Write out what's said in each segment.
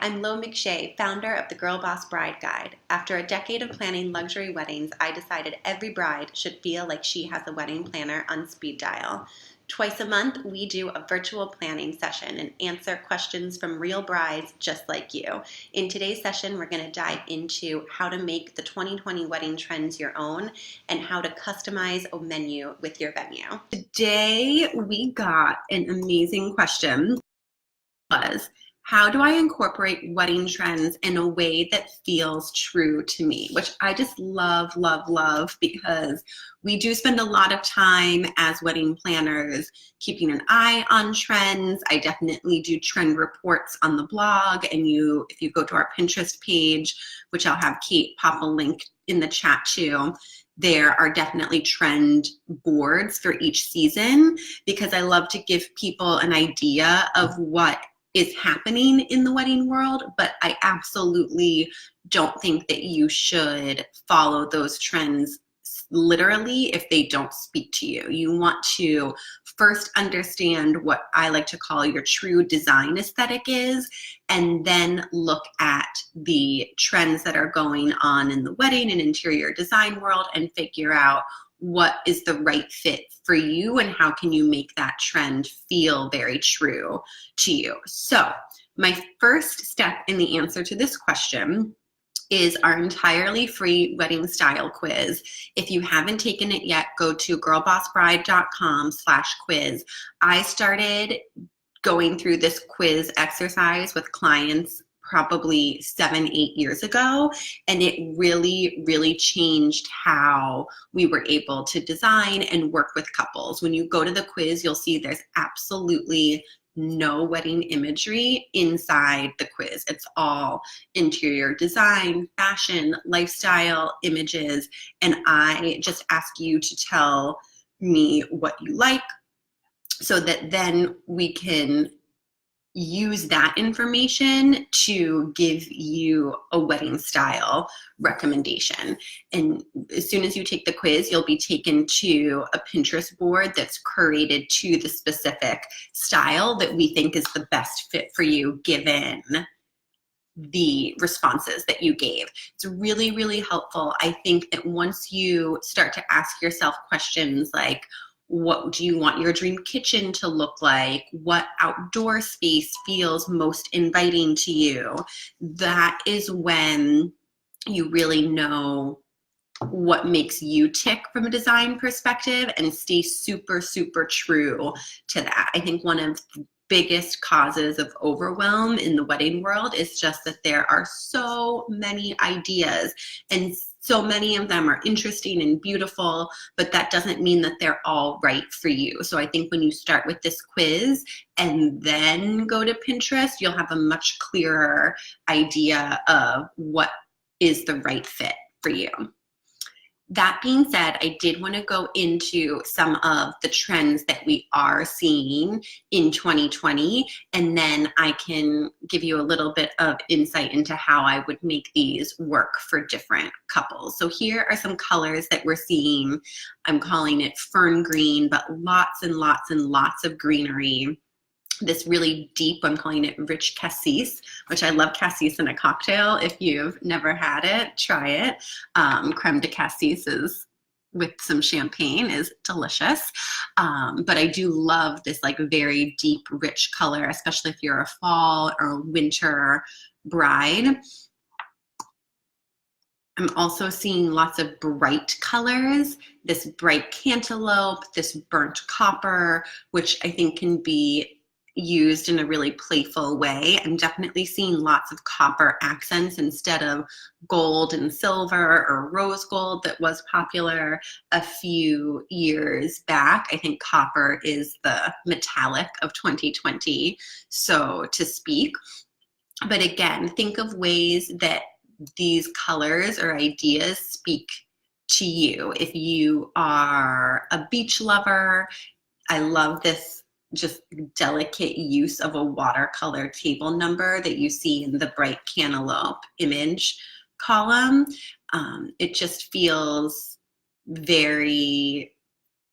I'm Lo McShay, founder of the Girl Boss Bride Guide. After a decade of planning luxury weddings, I decided every bride should feel like she has a wedding planner on speed dial. Twice a month, we do a virtual planning session and answer questions from real brides just like you. In today's session, we're going to dive into how to make the 2020 wedding trends your own and how to customize a menu with your venue. Today, we got an amazing question. How do I incorporate wedding trends in a way that feels true to me? Which I just love, love, love, because we do spend a lot of time as wedding planners keeping an eye on trends. I definitely do trend reports on the blog, and if you go to our Pinterest page, which I'll have Kate pop a link in the chat to, there are definitely trend boards for each season, because I love to give people an idea of what is happening in the wedding world, but I absolutely don't think that you should follow those trends literally if they don't speak to you. You want to first understand what I like to call your true design aesthetic is, and then look at the trends that are going on in the wedding and interior design world and figure out what is the right fit for you and how can you make that trend feel very true to you. So my first step in the answer to this question is our entirely free wedding style quiz. If you haven't taken it yet, go to girlbossbride.com/quiz. I started going through this quiz exercise with clients probably 7-8 years ago, and it really, really changed how we were able to design and work with couples. When you go to the quiz, you'll see there's absolutely no wedding imagery inside the quiz. It's all interior design, fashion, lifestyle images, and I just ask you to tell me what you like so that then we can use that information to give you a wedding style recommendation. And as soon as you take the quiz, you'll be taken to a Pinterest board that's curated to the specific style that we think is the best fit for you given the responses that you gave. It's really, really helpful. I think that once you start to ask yourself questions like, what do you want your dream kitchen to look like? What outdoor space feels most inviting to you? That is when you really know what makes you tick from a design perspective and stay super, super true to that. I think one of the biggest causes of overwhelm in the wedding world is just that there are so many ideas, and so many of them are interesting and beautiful, but that doesn't mean that they're all right for you. So I think when you start with this quiz and then go to Pinterest, you'll have a much clearer idea of what is the right fit for you. That being said, I did want to go into some of the trends that we are seeing in 2020, and then I can give you a little bit of insight into how I would make these work for different couples. So here are some colors that we're seeing. I'm calling it fern green, but lots and lots and lots of greenery. This really deep, I'm calling it rich cassis, which I love cassis in a cocktail. If you've never had it, try it. Creme de cassis is with some champagne is delicious. But I do love this like very deep, rich color, especially if you're a fall or winter bride. I'm also seeing lots of bright colors, this bright cantaloupe, this burnt copper, which I think can be used in a really playful way. I'm definitely seeing lots of copper accents instead of gold and silver or rose gold that was popular a few years back. I think copper is the metallic of 2020, so to speak. But again, think of ways that these colors or ideas speak to you. If you are a beach lover, I love this just delicate use of a watercolor table number that you see in the bright cantaloupe image column. It just feels very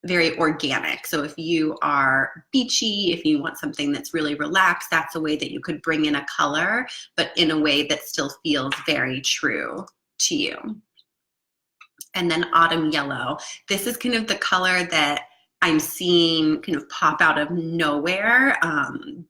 very organic. So if you are beachy, if you want something that's really relaxed, that's a way that you could bring in a color, but in a way that still feels very true to you. And then autumn yellow. This is kind of the color that I'm seeing kind of pop out of nowhere,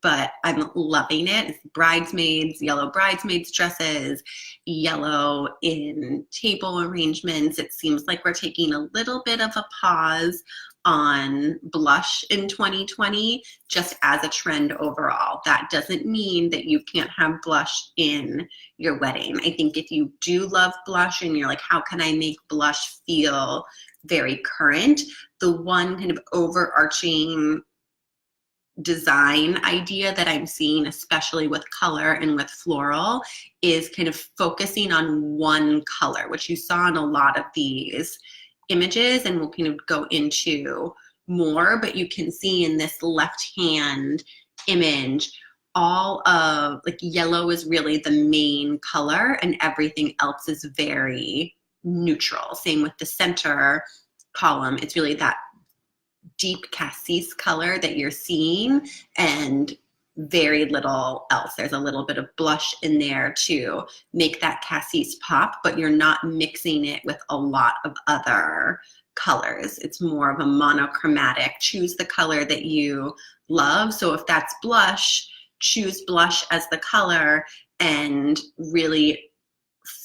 but I'm loving it. It's bridesmaids, yellow bridesmaids dresses, yellow in table arrangements. It seems like we're taking a little bit of a pause on blush in 2020, just as a trend overall. That doesn't mean that you can't have blush in your wedding. I think if you do love blush and you're like, how can I make blush feel very current? The one kind of overarching design idea that I'm seeing, especially with color and with floral, is kind of focusing on one color, which you saw in a lot of these images, and we'll kind of go into more, but you can see in this left hand image, all of like yellow is really the main color and everything else is very neutral. Same with the center column. It's really that deep cassis color that you're seeing and very little else. There's a little bit of blush in there to make that cassis pop, but you're not mixing it with a lot of other colors. It's more of a monochromatic. Choose the color that you love. So if that's blush, choose blush as the color and really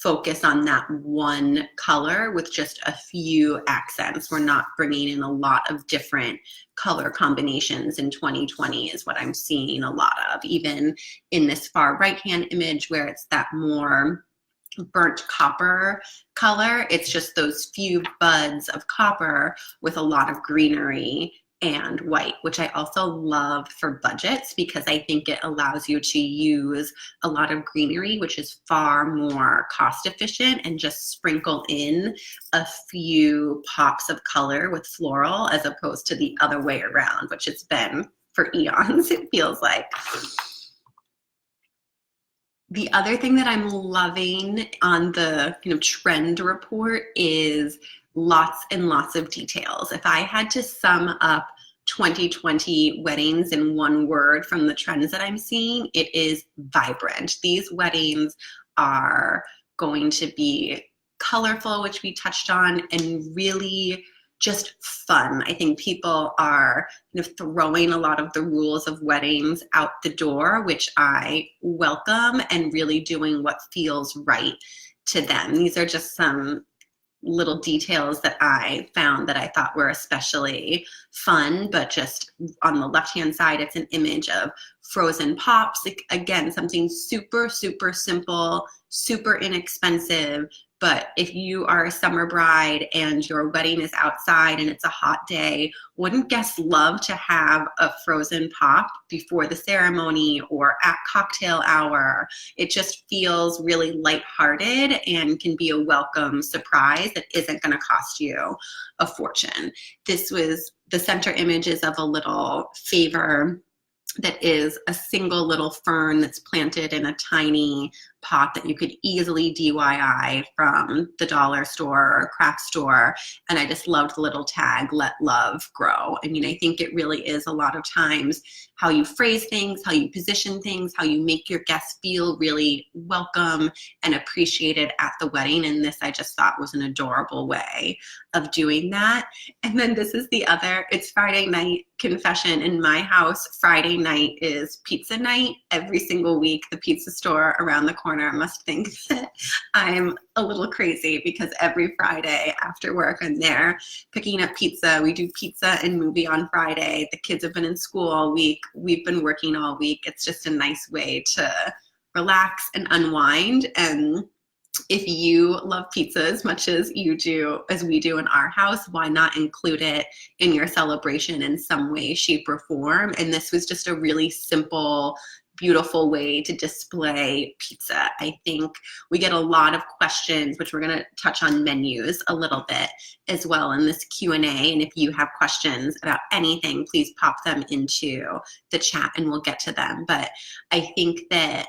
focus on that one color with just a few accents. We're not bringing in a lot of different color combinations in 2020 is what I'm seeing a lot of, even in this far right hand image where it's that more burnt copper color. It's just those few buds of copper with a lot of greenery and white, which I also love for budgets because I think it allows you to use a lot of greenery, which is far more cost efficient, and just sprinkle in a few pops of color with floral as opposed to the other way around, which it's been for eons, it feels like. The other thing that I'm loving on the kind of trend report is lots and lots of details. If I had to sum up 2020 weddings in one word from the trends that I'm seeing, it is vibrant. These weddings are going to be colorful, which we touched on, and really just fun. I think people are kind of throwing a lot of the rules of weddings out the door, which I welcome, and really doing what feels right to them. These are just some little details that I found that I thought were especially fun, but just on the left-hand side, it's an image of frozen pops. Like, again, something super, super simple, super inexpensive. But if you are a summer bride and your wedding is outside and it's a hot day, wouldn't guests love to have a frozen pop before the ceremony or at cocktail hour? It just feels really lighthearted and can be a welcome surprise that isn't going to cost you a fortune. This was the center images of a little favor that is a single little fern that's planted in a tiny pot that you could easily DIY from the dollar store or craft store. And I just loved the little tag, let love grow. I mean, I think it really is a lot of times how you phrase things, how you position things, how you make your guests feel really welcome and appreciated at the wedding. And this I just thought was an adorable way of doing that. And then this is the other, it's Friday night confession. In my house, Friday night is pizza night. Every single week, the pizza store around the corner must think that I'm a little crazy because every Friday after work, I'm there picking up pizza. We do pizza and movie on Friday. The kids have been in school all week. We've been working all week. It's just a nice way to relax and unwind. And if you love pizza as much as you do, as we do in our house, why not include it in your celebration in some way, shape, or form? And this was just a really simple, beautiful way to display pizza. I think we get a lot of questions, which we're going to touch on menus a little bit as well in this Q&A. And if you have questions about anything, please pop them into the chat and we'll get to them. But I think that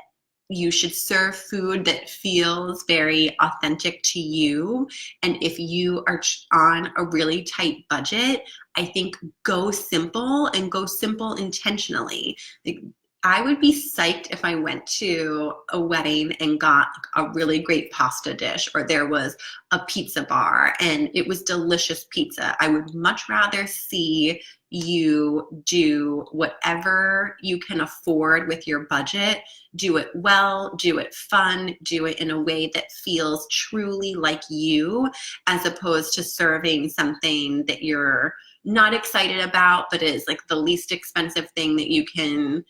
you should serve food that feels very authentic to you. And if you are on a really tight budget, I think go simple, and go simple intentionally. Like, I would be psyched if I went to a wedding and got a really great pasta dish, or there was a pizza bar and it was delicious pizza. I would much rather see you do whatever you can afford with your budget. Do it well, do it fun, do it in a way that feels truly like you, as opposed to serving something that you're not excited about, but is like the least expensive thing that you can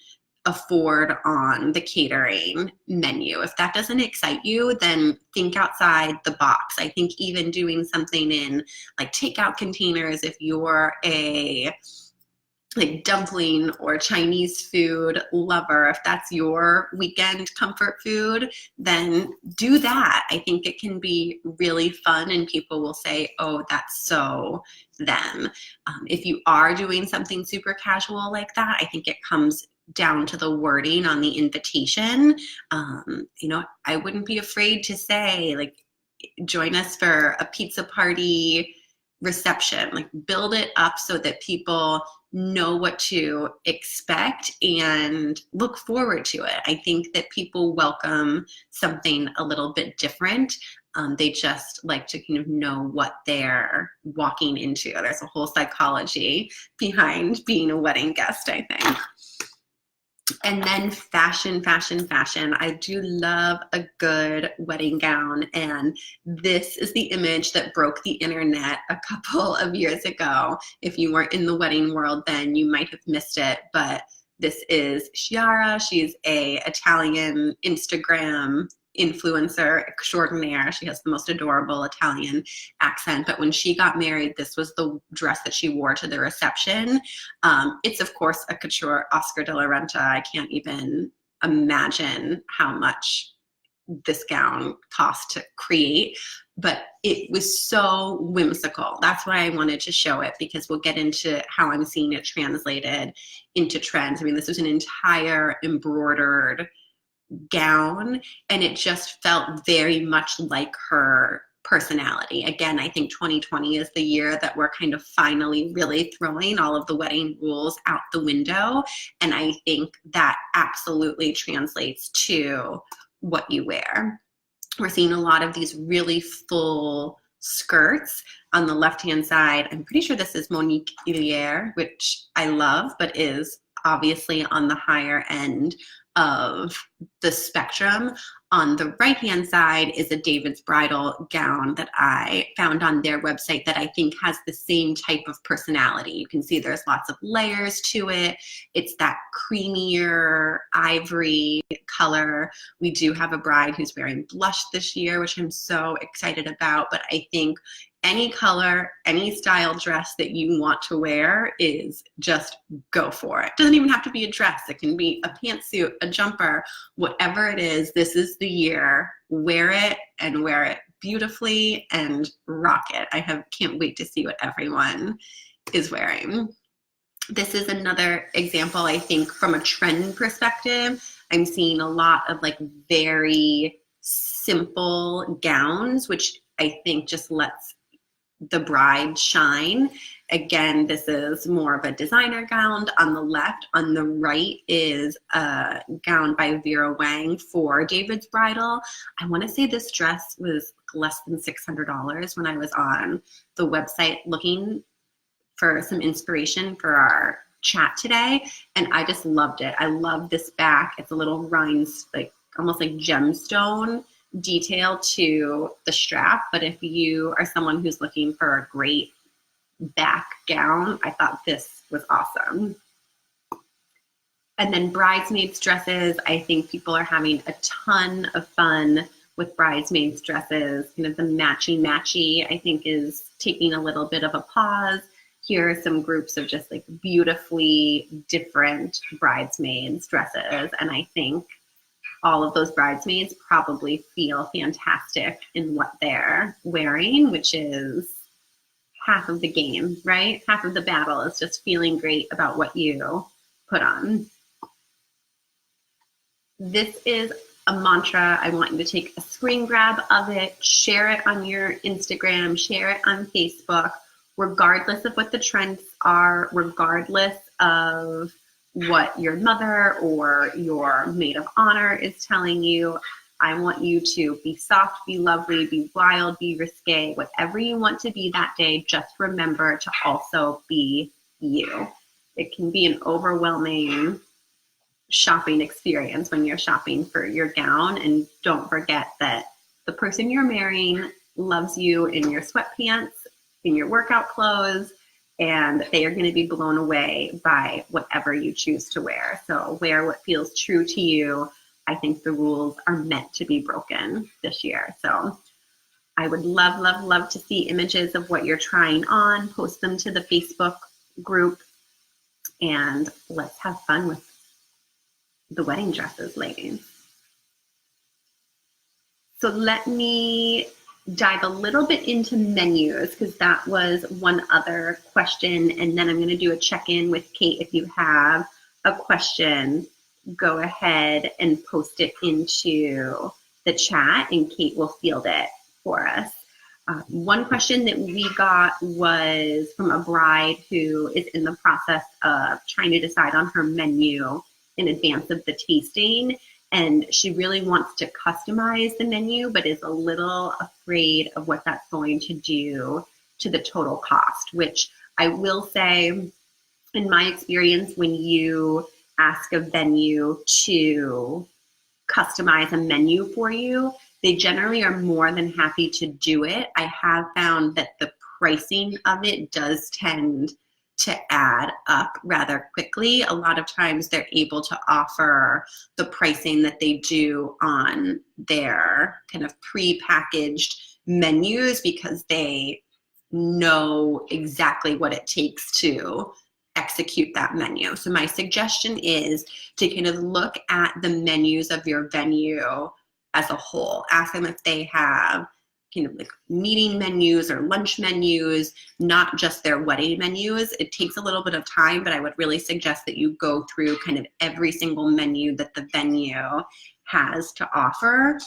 afford on the catering menu. If that doesn't excite you, then think outside the box. I think even doing something in like takeout containers, if you're a like dumpling or Chinese food lover, if that's your weekend comfort food, then do that. I think it can be really fun and people will say, oh, that's so them. If you are doing something super casual like that, I think it comes down to the wording on the invitation. I wouldn't be afraid to say, like, join us for a pizza party reception. Like, build it up so that people know what to expect and look forward to it. I think that people welcome something a little bit different. They just like to kind of know what they're walking into. There's a whole psychology behind being a wedding guest, I think. And then fashion. I do love a good wedding gown. And this is the image that broke the internet a couple of years ago. If you weren't in the wedding world then, you might have missed it. But this is Chiara. She's a Italian Instagram influencer extraordinaire. She has the most adorable Italian accent. But when she got married, this was the dress that she wore to the reception. It's, of course, a couture Oscar de la Renta. I can't even imagine how much this gown cost to create, but it was so whimsical. That's why I wanted to show it, because we'll get into how I'm seeing it translated into trends. I mean, this was an entire embroidered gown, and it just felt very much like her personality. Again, I think 2020 is the year that we're kind of finally really throwing all of the wedding rules out the window, and I think that absolutely translates to what you wear. We're seeing a lot of these really full skirts. On the left-hand side, I'm pretty sure this is Monique Hillier, which I love, but is obviously on the higher end of the spectrum. On the right-hand side is a David's Bridal gown that I found on their website that I think has the same type of personality. You can see there's lots of layers to it. It's that creamier ivory color. We do have a bride who's wearing blush this year, which I'm so excited about, but I think any color, any style dress that you want to wear is just go for it. It doesn't even have to be a dress. It can be a pantsuit, a jumper, whatever it is. This is the year. Wear it, and wear it beautifully and rock it. I can't wait to see what everyone is wearing. This is another example, I think, from a trend perspective. I'm seeing a lot of like very simple gowns, which I think just lets the bride shine. Again, this is more of a designer gown on the left. On the right is a gown by Vera Wang for David's Bridal. I want to say this dress was less than $600 when I was on the website looking for some inspiration for our chat today, and I just loved it. I love this back. It's a little rhinestone, like almost like gemstone detail to the strap, but if you are someone who's looking for a great back gown, I thought this was awesome. And then bridesmaids dresses, I think people are having a ton of fun with bridesmaids dresses. You know, the matchy, I think, is taking a little bit of a pause. Here are some groups of just like beautifully different bridesmaids dresses, and I think all of those bridesmaids probably feel fantastic in what they're wearing, which is half of the game, right? Half of the battle is just feeling great about what you put on. This is a mantra. I want you to take a screen grab of it, share it on your Instagram, share it on Facebook, regardless of what the trends are, regardless of what your mother or your maid of honor is telling you. I want you to be soft, be lovely, be wild, be risque, whatever you want to be that day. Just remember to also be you. It can be an overwhelming shopping experience when you're shopping for your gown, and don't forget that the person you're marrying loves you in your sweatpants, in your workout clothes, and they are going to be blown away by whatever you choose to wear. So wear what feels true to you. I think the rules are meant to be broken this year. So I would love, love, love to see images of what you're trying on. Post them to the Facebook group, and let's have fun with the wedding dresses, ladies. So let me dive a little bit into menus, because that was one other question, and then I'm going to do a check-in with Kate. If you have a question, go ahead and post it into the chat, and Kate will field it for us. One question that we got was from a bride who is in the process of trying to decide on her menu in advance of the tasting, and she really wants to customize the menu, but is a little afraid of what that's going to do to the total cost, which I will say, in my experience, when you ask a venue to customize a menu for you, they generally are more than happy to do it. I have found that the pricing of it does tend to add up rather quickly. A lot of times they're able to offer the pricing that they do on their kind of pre-packaged menus because they know exactly what it takes to execute that menu. So my suggestion is to kind of look at the menus of your venue as a whole. Ask them if they have kind of like meeting menus or lunch menus, not just their wedding menus. It takes a little bit of time, but I would really suggest that you go through kind of every single menu that the venue has to offer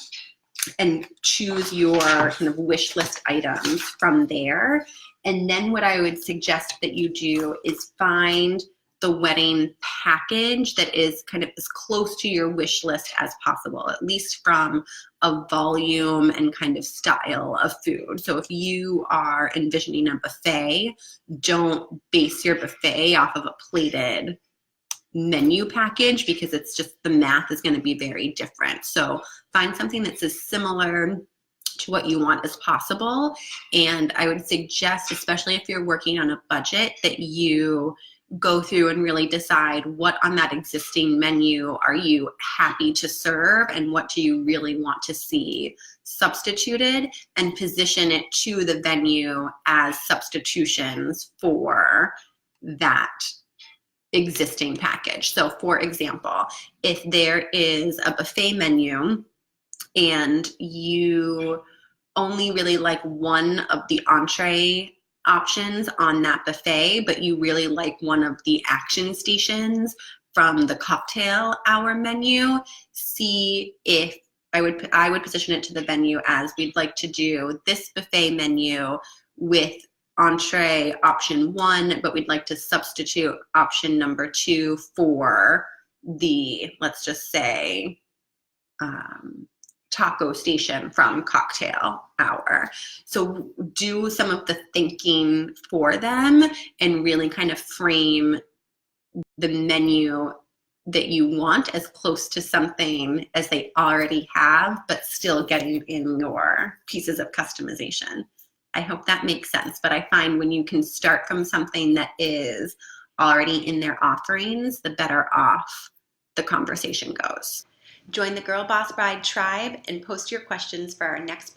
and choose your kind of wish list items from there. And then what I would suggest that you do is find the wedding package that is kind of as close to your wish list as possible, at least from a volume and kind of style of food. So if you are envisioning a buffet, don't base your buffet off of a plated menu package, because it's just, the math is going to be very different. So find something that's as similar to what you want as possible. And I would suggest, especially if you're working on a budget, that you go through and really decide what on that existing menu are you happy to serve and what do you really want to see substituted, and position it to the venue as substitutions for that existing package. So for example, if there is a buffet menu and you only really like one of the entree options on that buffet, but you really like one of the action stations from the cocktail hour menu, see if I would position it to the venue as, we'd like to do this buffet menu with entree option 1, but we'd like to substitute option number 2 for the, let's just say, taco station from cocktail hour. So do some of the thinking for them and really kind of frame the menu that you want as close to something as they already have, but still getting in your pieces of customization. I hope that makes sense. But I find when you can start from something that is already in their offerings, the better off the conversation goes. Join the Girl Boss Bride tribe and post your questions for our next